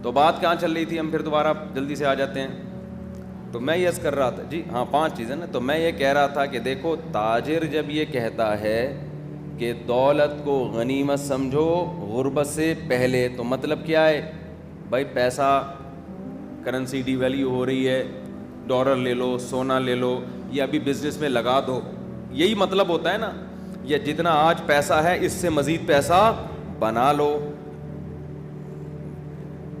تو بات کہاں چل رہی تھی؟ ہم پھر دوبارہ جلدی سے آ جاتے ہیں. تو میں یہ کر رہا تھا جی ہاں 5 چیزیں نا. تو میں یہ کہہ رہا تھا کہ دیکھو تاجر جب یہ کہتا ہے کہ دولت کو غنیمت سمجھو غربت سے پہلے، تو مطلب کیا ہے بھائی؟ پیسہ کرنسی ڈی ویلیو ہو رہی ہے، ڈالر لے لو، سونا لے لو، یا ابھی بزنس میں لگا دو، یہی مطلب ہوتا ہے نا. یا جتنا آج پیسہ ہے اس سے مزید پیسہ بنا لو.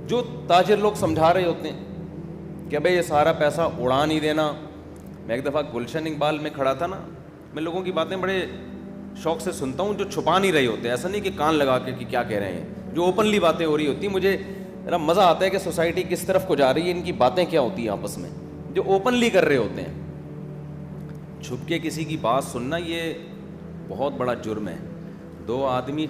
جو تاجر لوگ سمجھا رہے ہوتے ہیں کہ بھائی یہ سارا پیسہ اڑا نہیں دینا. میں ایک دفعہ گلشن اقبال میں کھڑا تھا نا، میں لوگوں کی باتیں بڑے شوق سے سنتا ہوں جو چھپا نہیں رہے ہوتے، ایسا نہیں کہ کان لگا کے کہ کیا کہہ رہے ہیں، جو اوپنلی باتیں ہو رہی ہوتی ہیں. مجھے ذرا مزہ آتا ہے کہ سوسائٹی کس طرف کو جا رہی ہے، ان کی باتیں کیا ہوتی ہیں آپس میں، جو اوپنلی کر رہے ہوتے ہیں. چھپ کے کسی کی بات سننا یہ بہت بڑا جرم ہے. 2 آدمی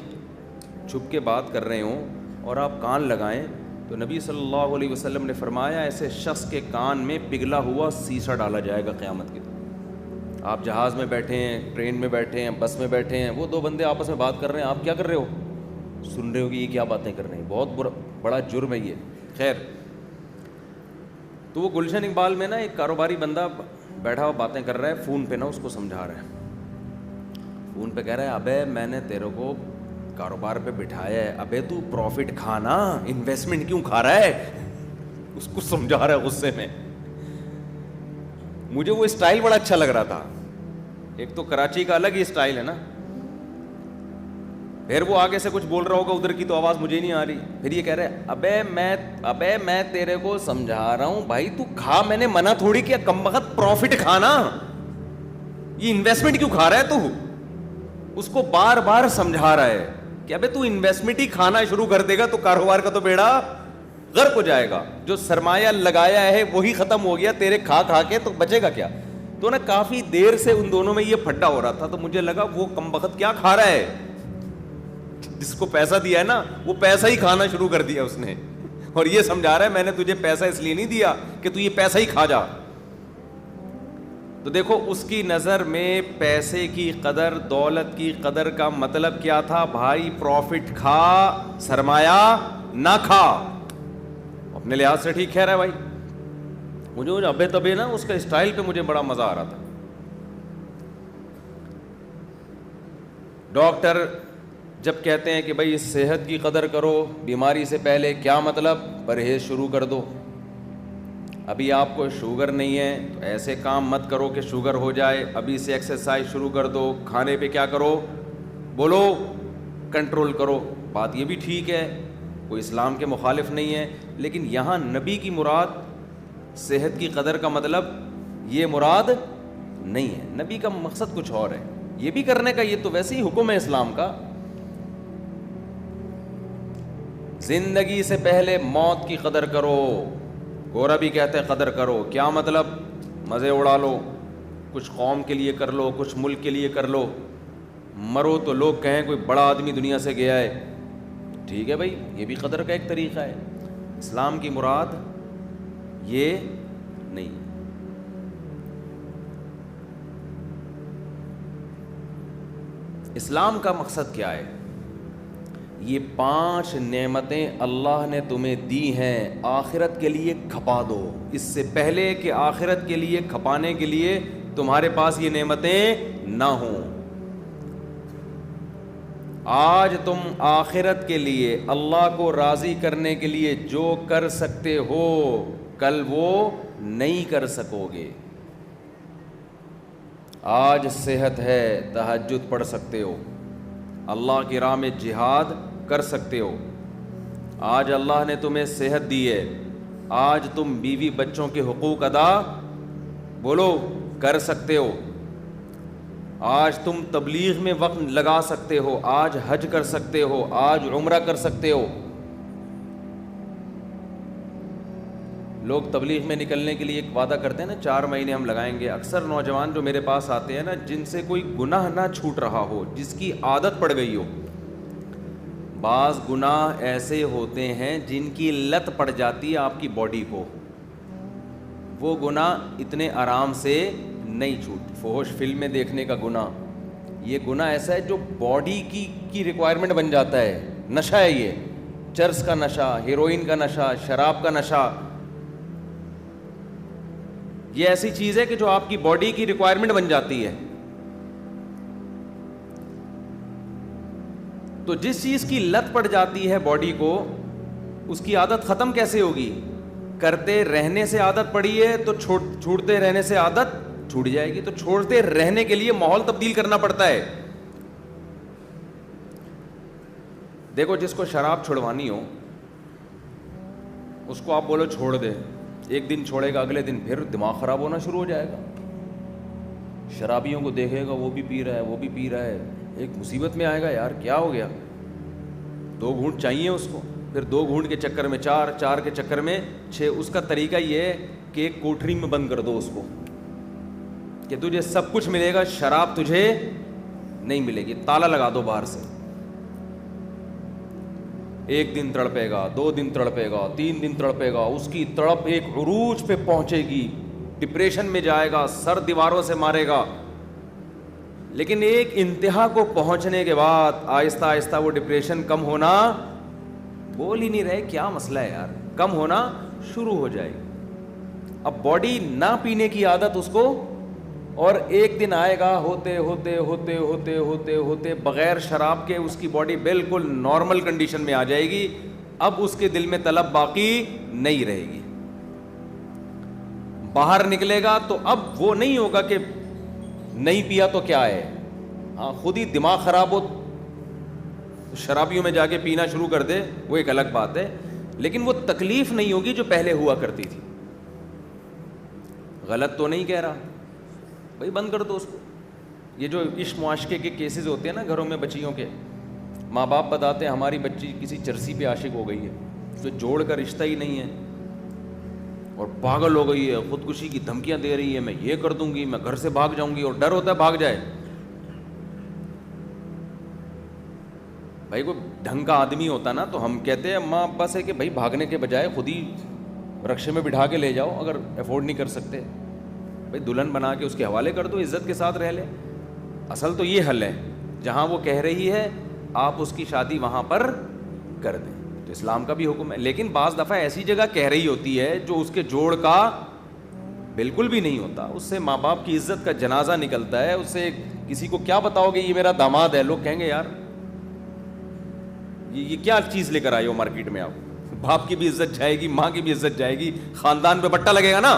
چھپ کے بات کر رہے ہوں اور آپ کان لگائیں، تو نبی صلی اللہ علیہ وسلم نے فرمایا ایسے شخص کے کان میں پگھلا ہوا سیسا ڈالا جائے گا قیامت کے دن. آپ جہاز میں بیٹھے ہیں، ٹرین میں بیٹھے ہیں، بس میں بیٹھے ہیں، وہ 2 بندے آپس میں بات کر رہے ہیں، آپ کیا کر رہے ہو؟ سن رہے ہو کہ یہ کیا باتیں کر رہے ہیں. بہت بڑا جرم ہے یہ. خیر، تو وہ گلشن اقبال میں نا ایک کاروباری بندہ بیٹھا ہوا باتیں کر رہا ہے، فون پہ نا اس کو سمجھا رہا ہے. فون پہ کہہ رہا ہے ابے میں نے تیرے کو کاروبار پہ بٹھایا ہے، ابے تو پروفٹ کھانا، انویسٹمنٹ کیوں کھا رہا ہے؟ اس کو سمجھا رہا ہے غصے میں. مجھے وہ اسٹائل بڑا اچھا لگ رہا تھا. ایک تو کراچی کا الگ ہی اسٹائل ہے نا. پھر وہ آگے سے کچھ بول رہا ہوگا ادھر کی تو آواز مجھے نہیں آ رہی. پھر یہ کہہ رہے ابے میں تیرے کو سمجھا رہا ہوں بھائی تو کھا، میں نے منع تھوڑی کیا، کم وقت پروفٹ کھانا، یہ انویسٹمنٹ کیوں کھا رہا ہے تو؟ اس کو بار بار سمجھا رہا ہے کہ ابے تو انویسٹمنٹ ہی کھانا شروع کر دے گا تو کاروبار کا تو بیڑا غرق ہو جائے گا. جو سرمایہ لگایا ہے وہی ختم ہو گیا تیرے کھا کھا کے، تو بچے گا کیا؟ تو نا کافی دیر سے ان دونوں میں یہ پھڈا ہو رہا تھا. تو مجھے لگا وہ کم وقت کیا کھا رہا ہے، جس کو پیسہ دیا ہے نا وہ پیسہ ہی کھانا شروع کر دیا اس نے، اور یہ سمجھا رہا ہے میں نے تجھے پیسہ اس لیے نہیں دیا کہ تو یہ پیسہ ہی کھا جا. تو دیکھو اس کی نظر میں پیسے کی قدر، دولت کی قدر کا مطلب کیا تھا؟ بھائی پروفٹ کھا، سرمایہ نہ کھا. اپنے لحاظ سے ٹھیک کہہ رہا ہے بھائی. مجھے ابے تبے نا اس کا اسٹائل پہ مجھے بڑا مزہ آ رہا تھا. ڈاکٹر جب کہتے ہیں کہ بھائی صحت کی قدر کرو بیماری سے پہلے، کیا مطلب؟ پرہیز شروع کر دو. ابھی آپ کو شوگر نہیں ہے تو ایسے کام مت کرو کہ شوگر ہو جائے، ابھی سے ایکسرسائز شروع کر دو. کھانے پہ کیا کرو؟ بولو کنٹرول کرو. بات یہ بھی ٹھیک ہے، کوئی اسلام کے مخالف نہیں ہے، لیکن یہاں نبی کی مراد صحت کی قدر کا مطلب یہ مراد نہیں ہے. نبی کا مقصد کچھ اور ہے. یہ بھی کرنے کا، یہ تو ویسے ہی حکم ہے اسلام کا. زندگی سے پہلے موت کی قدر کرو. گورا بھی کہتے ہیں قدر کرو. کیا مطلب؟ مزے اڑا لو، کچھ قوم کے لیے کر لو، کچھ ملک کے لیے کر لو. مرو تو لوگ کہیں کوئی بڑا آدمی دنیا سے گیا ہے. ٹھیک ہے بھائی، یہ بھی قدر کا ایک طریقہ ہے. اسلام کی مراد یہ نہیں. اسلام کا مقصد کیا ہے؟ یہ 5 نعمتیں اللہ نے تمہیں دی ہیں، آخرت کے لیے کھپا دو. اس سے پہلے کہ آخرت کے لیے کھپانے کے لیے تمہارے پاس یہ نعمتیں نہ ہوں. آج تم آخرت کے لیے، اللہ کو راضی کرنے کے لیے جو کر سکتے ہو، کل وہ نہیں کر سکو گے. آج صحت ہے، تہجد پڑھ سکتے ہو، اللہ کی راہ میں جہاد کر سکتے ہو. آج اللہ نے تمہیں صحت دی ہے، آج تم بیوی بچوں کے حقوق ادا بولو کر سکتے ہو. آج تم تبلیغ میں وقت لگا سکتے ہو، آج حج کر سکتے ہو، آج عمرہ کر سکتے ہو. لوگ تبلیغ میں نکلنے کے لیے ایک وعدہ کرتے ہیں نا، 4 مہینے ہم لگائیں گے. اکثر نوجوان جو میرے پاس آتے ہیں نا، جن سے کوئی گناہ نہ چھوٹ رہا ہو، جس کی عادت پڑ گئی ہو. بعض گناہ ایسے ہوتے ہیں جن کی لت پڑ جاتی ہے آپ کی باڈی کو، وہ گناہ اتنے آرام سے نہیں چھوٹ. فحش فلمیں دیکھنے کا گناہ، یہ گناہ ایسا ہے جو باڈی کی ریکوائرمنٹ بن جاتا ہے، نشہ ہے یہ. چرس کا نشہ, ہیروئن کا نشہ, شراب کا نشہ, یہ ایسی چیز ہے کہ جو آپ کی باڈی کی ریکوائرمنٹ بن جاتی ہے. تو جس چیز کی لت پڑ جاتی ہے باڈی کو, اس کی عادت ختم کیسے ہوگی؟ کرتے رہنے سے عادت پڑی ہے تو چھوڑتے رہنے سے عادت چھوٹ جائے گی. تو چھوڑتے رہنے کے لیے ماحول تبدیل کرنا پڑتا ہے. دیکھو, جس کو شراب چھڑوانی ہو اس کو آپ بولو چھوڑ دے, ایک دن چھوڑے گا, اگلے دن پھر دماغ خراب ہونا شروع ہو جائے گا. شرابیوں کو دیکھے گا, وہ بھی پی رہا ہے, وہ بھی پی رہا ہے, ایک مصیبت میں آئے گا, یار کیا ہو گیا. 2 گھونٹ چاہیے اس کو, پھر 2 گھونٹ کے چکر میں 4, 4 کے چکر میں 6. اس کا طریقہ یہ ہے کہ ایک کوٹری میں بند کر دو اس کو کہ تجھے سب کچھ ملے گا, شراب تجھے نہیں ملے گی. تالا لگا دو باہر سے. 1 دن تڑپے گا, 2 دن تڑپے گا, 3 دن تڑپے گا, اس کی تڑپ ایک عروج پہ پہنچے گی, ڈپریشن میں جائے گا, سر دیواروں سے مارے گا. لیکن ایک انتہا کو پہنچنے کے بعد آہستہ آہستہ وہ ڈپریشن کم ہونا, بول ہی نہیں رہے کیا مسئلہ ہے یار, کم ہونا شروع ہو جائے گی. اب باڈی نہ پینے کی عادت اس کو, اور ایک دن آئے گا ہوتے ہوتے ہوتے ہوتے ہوتے ہوتے بغیر شراب کے اس کی باڈی بالکل نارمل کنڈیشن میں آ جائے گی. اب اس کے دل میں طلب باقی نہیں رہے گی. باہر نکلے گا تو اب وہ نہیں ہوگا کہ نہیں پیا تو کیا ہے, ہاں خود ہی دماغ خراب ہو شرابیوں میں جا کے پینا شروع کر دے, وہ ایک الگ بات ہے. لیکن وہ تکلیف نہیں ہوگی جو پہلے ہوا کرتی تھی. غلط تو نہیں کہہ رہا بھائی, بند کر دو اس کو. یہ جو عشق معاشقے کے کیسز ہوتے ہیں نا گھروں میں بچیوں کے, ماں باپ بتاتے ہیں ہماری بچی کسی چرسی پہ عاشق ہو گئی ہے, تو جوڑ کا رشتہ ہی نہیں ہے اور پاگل ہو گئی ہے, خودکشی کی دھمکیاں دے رہی ہے, میں یہ کر دوں گی, میں گھر سے بھاگ جاؤں گی, اور ڈر ہوتا ہے بھاگ جائے. بھائی کوئی ڈھنگ کا آدمی ہوتا نا تو ہم کہتے ہیں ماں ابا سے کہ بھائی بھاگنے کے بجائے خود ہی رکشے میں بٹھا کے لے جاؤ, اگر افورڈ نہیں کر سکتے بھائی دلہن بنا کے اس کے حوالے کر دو, عزت کے ساتھ رہ لے. اصل تو یہ حل ہے, جہاں وہ کہہ رہی ہے آپ اس کی شادی وہاں پر کر دیں, تو اسلام کا بھی حکم ہے. لیکن بعض دفعہ ایسی جگہ کہہ رہی ہوتی ہے جو اس کے جوڑ کا بالکل بھی نہیں ہوتا, اس سے ماں باپ کی عزت کا جنازہ نکلتا ہے. اس سے کسی کو کیا بتاؤ گے یہ میرا داماد ہے, لوگ کہیں گے یار یہ کیا چیز لے کر آئے ہو مارکیٹ میں. آپ باپ کی بھی عزت جائے گی, ماں کی بھی عزت جائے گی, خاندان پہ بٹا لگے گا نا.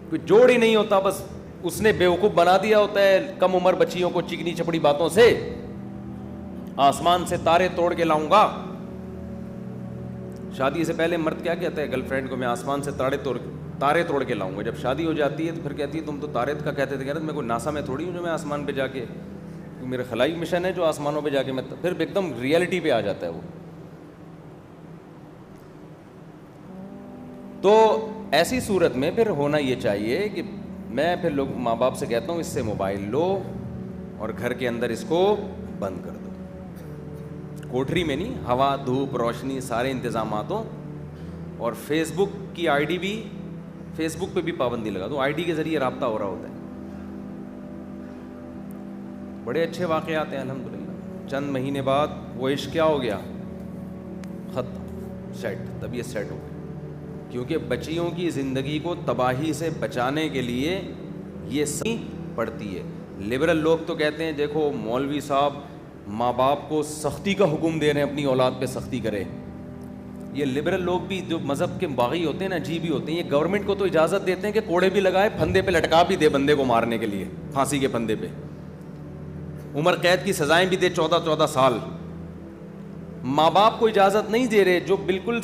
کوئی جوڑ ہی نہیں ہوتا, بس اس نے بیوقوف بنا دیا ہوتا ہے کم عمر بچیوں کو چکنی چپڑی باتوں سے. آسمان سے تارے توڑ کے لاؤں گا. شادی سے پہلے مرد کیا کہتا ہے گرل فرینڈ کو, میں آسمان سے تارے توڑ کے لاؤں گا. جب شادی ہو جاتی ہے تو پھر کہتی ہے تم تو تارے کا کہتے تھے, میں کوئی ناسا میں تھوڑی ہوں جو میں آسمان پہ جا کے, میرا خلائی مشن ہے جو آسمانوں پہ جا کے, میں پھر ایک دم ریئلٹی پہ آ جاتا ہے وہ. تو ایسی صورت میں پھر ہونا یہ چاہیے کہ میں پھر لوگ ماں باپ سے کہتا ہوں اس سے موبائل لو اور گھر کے اندر اس کو بند کر دو. کوٹری میں نہیں, ہوا دھوپ روشنی سارے انتظامات ہوں. اور فیس بک کی آئی ڈی بھی, فیس بک پہ بھی پابندی لگا دو, آئی ڈی کے ذریعے رابطہ ہو رہا ہوتا ہے. بڑے اچھے واقعات ہیں الحمدللہ. چند مہینے بعد وہ عشق کیا ہو گیا, ختم, سیٹ, طبیعت سیٹ ہو گئی. کیونکہ بچیوں کی زندگی کو تباہی سے بچانے کے لیے یہ صحیح پڑتی ہے. لبرل لوگ تو کہتے ہیں دیکھو مولوی صاحب ماں باپ کو سختی کا حکم دے رہے ہیں, اپنی اولاد پہ سختی کرے. یہ لبرل لوگ بھی جو مذہب کے باغی ہوتے ہیں نا, عجیب ہی ہوتے ہیں. یہ گورنمنٹ کو تو اجازت دیتے ہیں کہ کوڑے بھی لگائے, پھندے پہ لٹکا بھی دے بندے کو مارنے کے لیے, پھانسی کے پھندے پہ, عمر قید کی سزائیں بھی دے 14 سال. ماں باپ کو اجازت نہیں دے رہے جو بالکل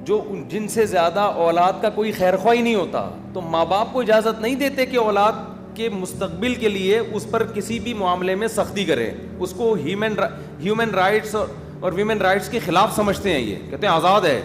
جو جن سے زیادہ اولاد کا کوئی خیر خواہ ہی نہیں ہوتا, تو ماں باپ کو اجازت نہیں دیتے کہ اولاد کے مستقبل کے لیے اس پر کسی بھی معاملے میں سختی کرے. اس کو ہیومن رائٹس اور ویمن رائٹس کے خلاف سمجھتے ہیں. یہ کہتے ہیں آزاد ہے,